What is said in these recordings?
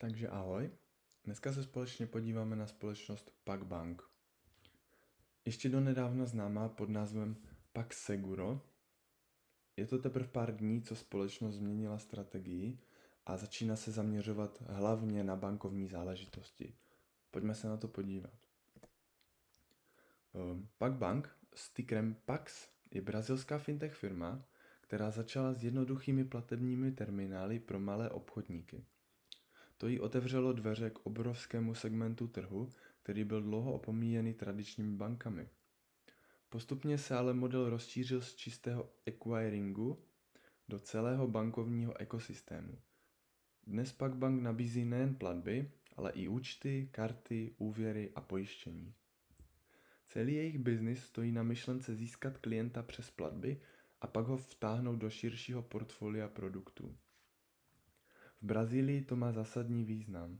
Takže ahoj, dneska se společně podíváme na společnost PagBank. Ještě donedávna známá pod názvem PagSeguro, je to teprve pár dní, co společnost změnila strategii a začíná se zaměřovat hlavně na bankovní záležitosti. Pojďme se na to podívat. PagBank s tickerem PAX je brazilská fintech firma, která začala s jednoduchými platebními terminály pro malé obchodníky. To jí otevřelo dveře k obrovskému segmentu trhu, který byl dlouho opomíjený tradičními bankami. Postupně se ale model rozšířil z čistého acquiringu do celého bankovního ekosystému. Dnes PagBank nabízí nejen platby, ale i účty, karty, úvěry a pojištění. Celý jejich biznis stojí na myšlence získat klienta přes platby a pak ho vtáhnout do širšího portfolia produktů. V Brazílii to má zásadní význam,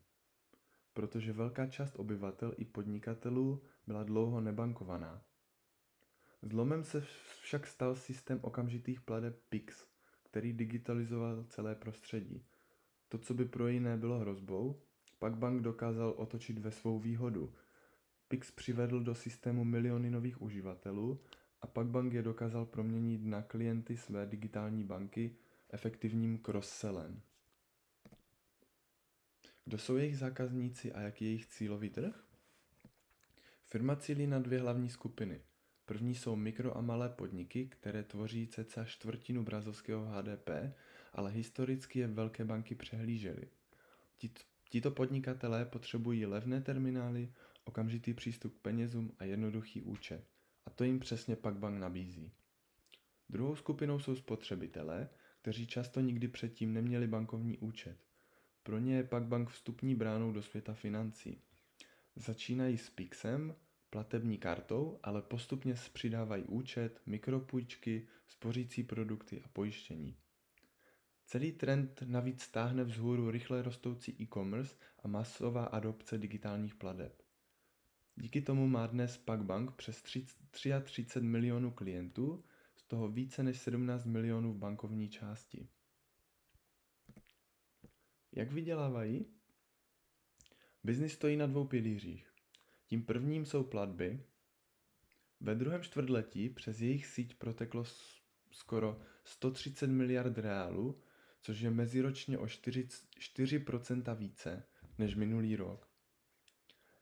protože velká část obyvatel i podnikatelů byla dlouho nebankovaná. Zlomem se však stal systém okamžitých plateb Pix, který digitalizoval celé prostředí. To, co by pro jiné bylo hrozbou, PagBank dokázal otočit ve svou výhodu. Pix přivedl do systému miliony nových uživatelů a PagBank je dokázal proměnit na klienty své digitální banky efektivním cross-sellem. Kdo jsou jejich zákazníci a jaký je jejich cílový trh? Firma cílí na dvě hlavní skupiny. První jsou mikro a malé podniky, které tvoří cca čtvrtinu brazilského HDP, ale historicky je velké banky přehlížely. Tito podnikatelé potřebují levné terminály, okamžitý přístup k penězům a jednoduchý účet. A to jim přesně PagBank nabízí. Druhou skupinou jsou spotřebitelé, kteří často nikdy předtím neměli bankovní účet. Pro ně je PagBank vstupní bránou do světa financí. Začínají s Pixem, platební kartou, ale postupně přidávají účet, mikropůjčky, spořící produkty a pojištění. Celý trend navíc táhne vzhůru rychle rostoucí e-commerce a masová adopce digitálních plateb. Díky tomu má dnes PagBank přes 33 milionů klientů, z toho více než 17 milionů v bankovní části. Jak vydělávají? Biznis stojí na dvou pilířích. Tím prvním jsou platby. Ve druhém čtvrtletí přes jejich síť proteklo skoro 130 miliard reálů, což je meziročně o 4% více než minulý rok.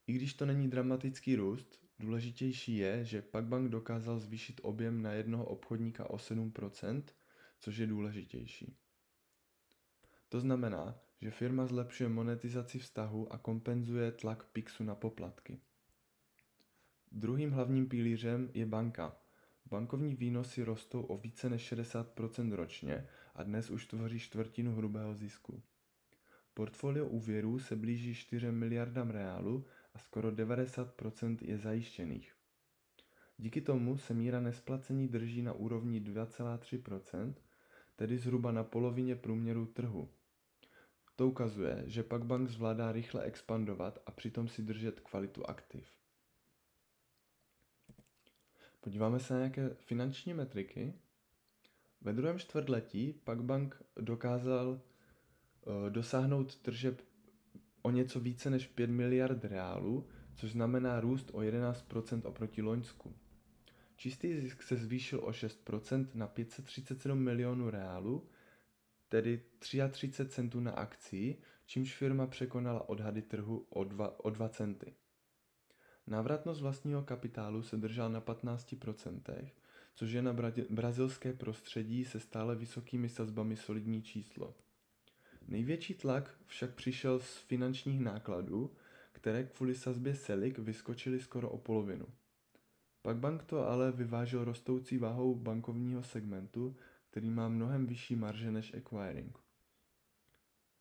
I když to není dramatický růst, důležitější je, že PagBank dokázal zvýšit objem na jednoho obchodníka o 7%, což je důležitější. To znamená, že firma zlepšuje monetizaci vztahu a kompenzuje tlak Pixu na poplatky. Druhým hlavním pilířem je banka. Bankovní výnosy rostou o více než 60% ročně a dnes už tvoří čtvrtinu hrubého zisku. Portfolio úvěrů se blíží 4 miliardám reálů a skoro 90% je zajištěných. Díky tomu se míra nesplacení drží na úrovni 2,3%, tedy zhruba na polovině průměru trhu. To ukazuje, že PagBank zvládá rychle expandovat a přitom si držet kvalitu aktiv. Podíváme se na nějaké finanční metriky. Ve druhém čtvrtletí PagBank dokázal dosáhnout tržeb o něco více než 5 miliard reálů, což znamená růst o 11% oproti loňsku. Čistý zisk se zvýšil o 6% na 537 milionů reálů, tedy 33 centů na akcii, čímž firma překonala odhady trhu o 2 centy. Návratnost vlastního kapitálu se držela na 15%, což je na brazilské prostředí se stále vysokými sazbami solidní číslo. Největší tlak však přišel z finančních nákladů, které kvůli sazbě Selic vyskočily skoro o polovinu. PagBank to ale vyvážil rostoucí váhou bankovního segmentu, který má mnohem vyšší marže než acquiring.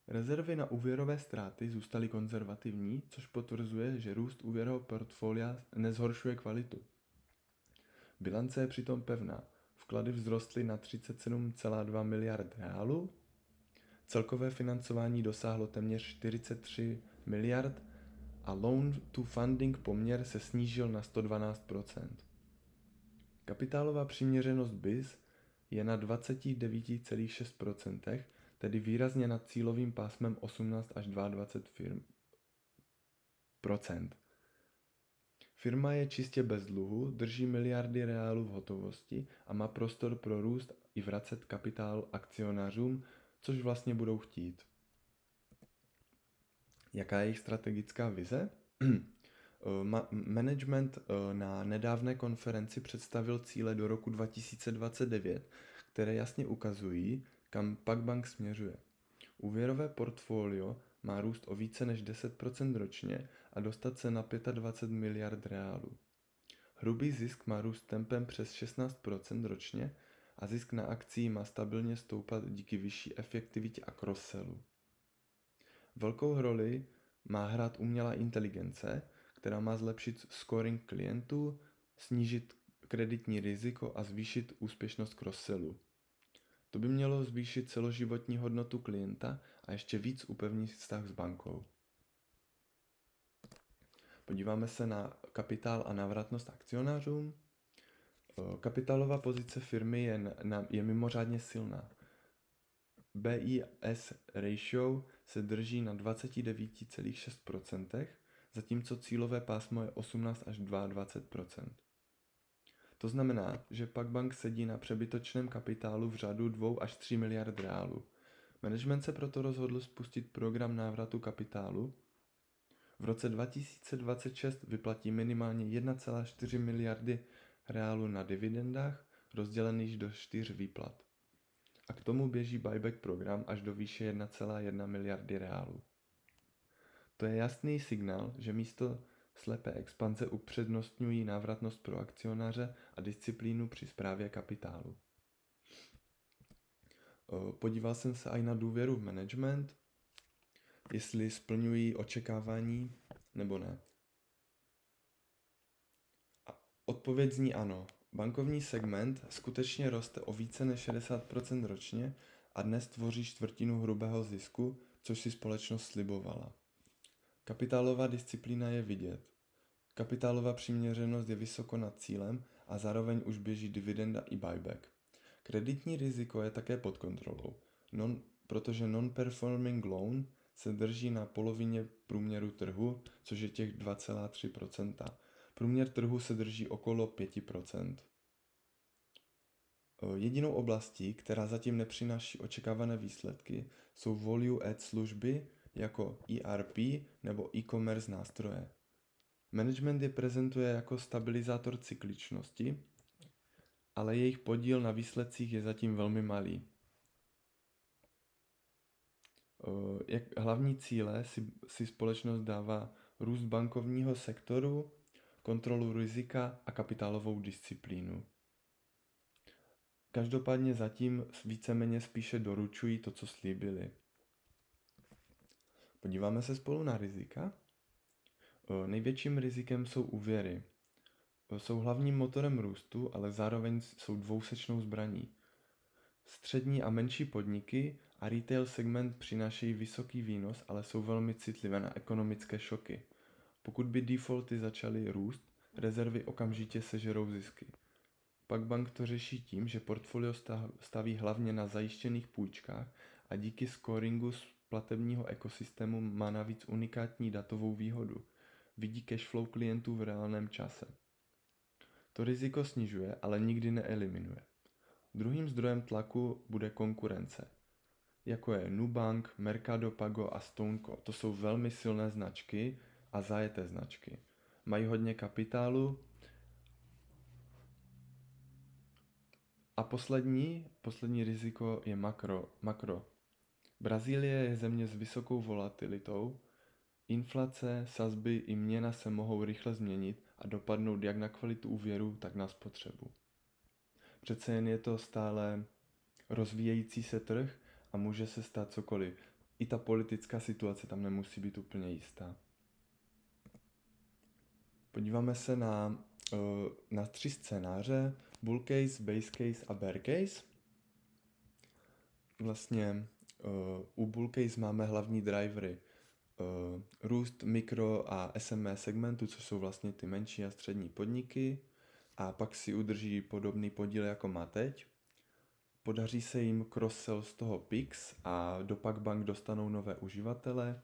Rezervy na úvěrové ztráty zůstaly konzervativní, což potvrzuje, že růst úvěrového portfolia nezhoršuje kvalitu. Bilance je přitom pevná. Vklady vzrostly na 37,2 miliard reálů, celkové financování dosáhlo téměř 43 miliard a loan to funding poměr se snížil na 112%. Kapitálová přiměřenost BIS je na 29,6%, tedy výrazně nad cílovým pásmem 18 až 22 procent. Firma je čistě bez dluhu, drží miliardy reálů v hotovosti a má prostor pro růst i vracet kapitál akcionářům, což vlastně budou chtít. Jaká je jejich strategická vize? Management na nedávné konferenci představil cíle do roku 2029, které jasně ukazují, kam PagBank směřuje. Úvěrové portfolio má růst o více než 10% ročně a dostat se na 25 miliard reálů. Hrubý zisk má růst tempem přes 16% ročně a zisk na akcii má stabilně stoupat díky vyšší efektivitě a cross-sellu. Velkou roli má hrát umělá inteligence, která má zlepšit scoring klientů, snížit kreditní riziko a zvýšit úspěšnost cross-sellu. To by mělo zvýšit celoživotní hodnotu klienta a ještě víc upevnit vztah s bankou. Podíváme se na kapitál a návratnost akcionářům. Kapitálová pozice firmy je mimořádně silná. BIS ratio se drží na 29,6%, zatímco cílové pásmo je 18 až 22%. To znamená, že PagBank sedí na přebytočném kapitálu v řádu 2 až 3 miliard reálů. Management se proto rozhodl spustit program návratu kapitálu. V roce 2026 vyplatí minimálně 1,4 miliardy reálů na dividendách, rozdělených do 4 výplat. A k tomu běží buyback program až do výše 1,1 miliardy reálů. To je jasný signál, že místo slepé expanze upřednostňují návratnost pro akcionáře a disciplínu při správě kapitálu. Podíval jsem se i na důvěru v management, jestli splňují očekávání nebo ne. A odpověď zní ano. Bankovní segment skutečně roste o více než 60% ročně a dnes tvoří čtvrtinu hrubého zisku, což si společnost slibovala. Kapitálová disciplína je vidět. Kapitálová přiměřenost je vysoko nad cílem a zároveň už běží dividenda i buyback. Kreditní riziko je také pod kontrolou, protože non-performing loan se drží na polovině průměru trhu, což je těch 2,3%. Průměr trhu se drží okolo 5%. Jedinou oblastí, která zatím nepřináší očekávané výsledky, jsou value add služby jako ERP nebo e-commerce nástroje. Management je prezentuje jako stabilizátor cykličnosti, ale jejich podíl na výsledcích je zatím velmi malý. Jak hlavní cíle si společnost dává růst bankovního sektoru, kontrolu rizika a kapitálovou disciplínu. Každopádně zatím víceméně spíše doručují to, co slíbili. Podíváme se spolu na rizika. Největším rizikem jsou úvěry. Jsou hlavním motorem růstu, ale zároveň jsou dvousečnou zbraní. Střední a menší podniky a retail segment přinášejí vysoký výnos, ale jsou velmi citlivé na ekonomické šoky. Pokud by defaulty začaly růst, rezervy okamžitě sežerou zisky. PagBank to řeší tím, že portfolio staví hlavně na zajištěných půjčkách a díky scoringu z platebního ekosystému má navíc unikátní datovou výhodu. Vidí cashflow klientů v reálném čase. To riziko snižuje, ale nikdy neeliminuje. Druhým zdrojem tlaku bude konkurence, jako je Nubank, Mercado Pago a StoneCo. To jsou velmi silné značky a zajeté značky. Mají hodně kapitálu. A poslední riziko je makro. Brazílie je země s vysokou volatilitou. Inflace, sazby i měna se mohou rychle změnit a dopadnout jak na kvalitu úvěru, tak na spotřebu. Přece jen je to stále rozvíjející se trh a může se stát cokoliv. I ta politická situace tam nemusí být úplně jistá. Podíváme se na 3 scénáře: bull case, base case a bear case. Vlastně u bull case máme hlavní drivery. Růst mikro a SME segmentu, což jsou vlastně ty menší a střední podniky, a pak si udrží podobný podíl, jako má teď. podaří se jim cross-sell z toho Pix a do PagBank dostanou nové uživatele.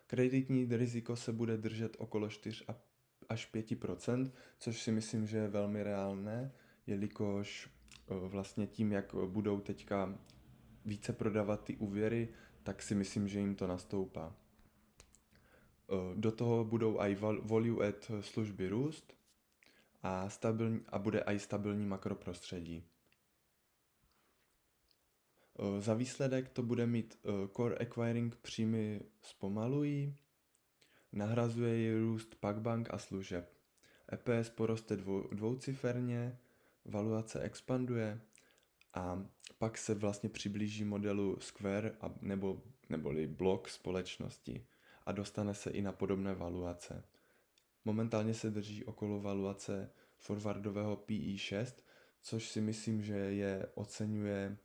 Kreditní riziko se bude držet okolo 4 až 5%, což si myslím, že je velmi reálné, jelikož vlastně tím, jak budou teďka více prodávat ty úvěry, tak si myslím, že jim to nastoupá. Do toho budou i value add služby růst a bude i stabilní makroprostředí. Za výsledek to bude mít core acquiring příjmy zpomalují, nahrazuje ji růst PagBank a služeb. EPS poroste dvouciferně, valuace expanduje a pak se vlastně přiblíží modelu Square neboli Block společnosti a dostane se i na podobné valuace. Momentálně se drží okolo valuace forwardového PE 6, což si myslím, že je oceňuje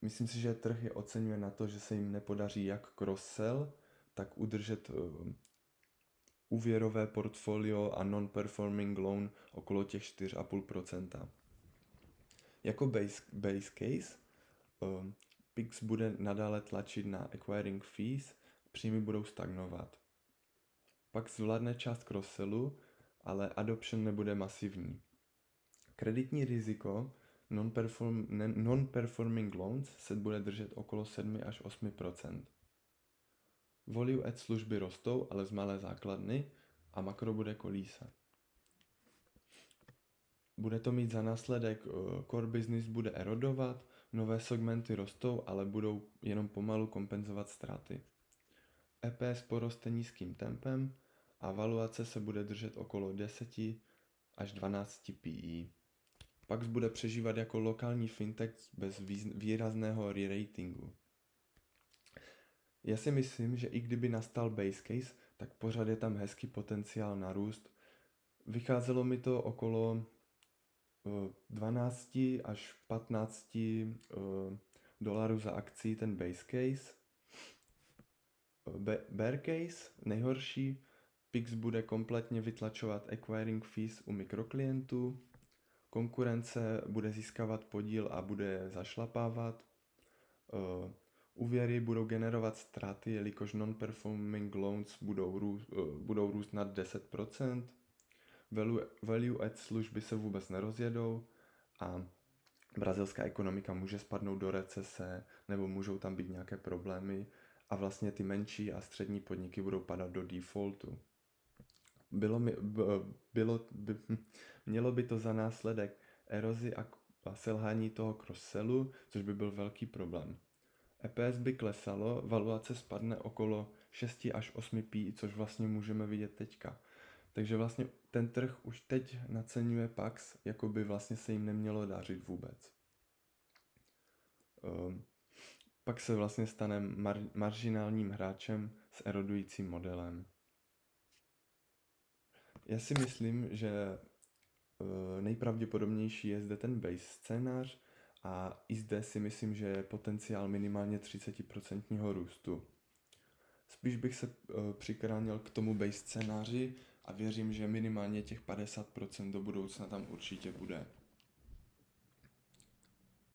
myslím si, že trh je oceňuje na to, že se jim nepodaří jak cross-sell, tak udržet úvěrové portfolio a non-performing loan okolo těch 4,5%. Jako base case Pix bude nadále tlačit na acquiring fees, příjmy budou stagnovat. Pak zvládne část cross-sellu, ale adoption nebude masivní. Kreditní riziko non-performing loans se bude držet okolo 7 až 8%. Value add služby rostou, ale z malé základny a makro bude kolísat. Bude to mít za následek core business bude erodovat, nové segmenty rostou, ale budou jenom pomalu kompenzovat ztráty. EPS poroste nízkým tempem a valuace se bude držet okolo 10 až 12 PE. Pax bude přežívat jako lokální fintech bez výrazného re-ratingu. Já si myslím, že i kdyby nastal base case, tak pořád je tam hezký potenciál na růst. Vycházelo mi to okolo 12 až 15 dolarů za akci ten base case. Bear case, nejhorší, Pix bude kompletně vytlačovat acquiring fees u mikroklientů, konkurence bude získávat podíl a bude zašlapávat, úvěry budou generovat ztráty, jelikož non-performing loans budou růst nad 10%, value add služby se vůbec nerozjedou a brazilská ekonomika může spadnout do recese nebo můžou tam být nějaké problémy a vlastně ty menší a střední podniky budou padat do defaultu. Mělo by to za následek erozi a selhání toho cross-sellu, což by byl velký problém. EPS by klesalo, valuace spadne okolo 6 až 8 PE, což vlastně můžeme vidět teďka. Takže vlastně ten trh už teď naceňuje Pax, jako by vlastně se jim nemělo dařit vůbec. Pak se vlastně stane marginálním hráčem s erodujícím modelem. Já si myslím, že nejpravděpodobnější je zde ten base scénář a i zde si myslím, že je potenciál minimálně 30% růstu. Spíš bych se přikránil k tomu base scénáři a věřím, že minimálně těch 50% do budoucna tam určitě bude.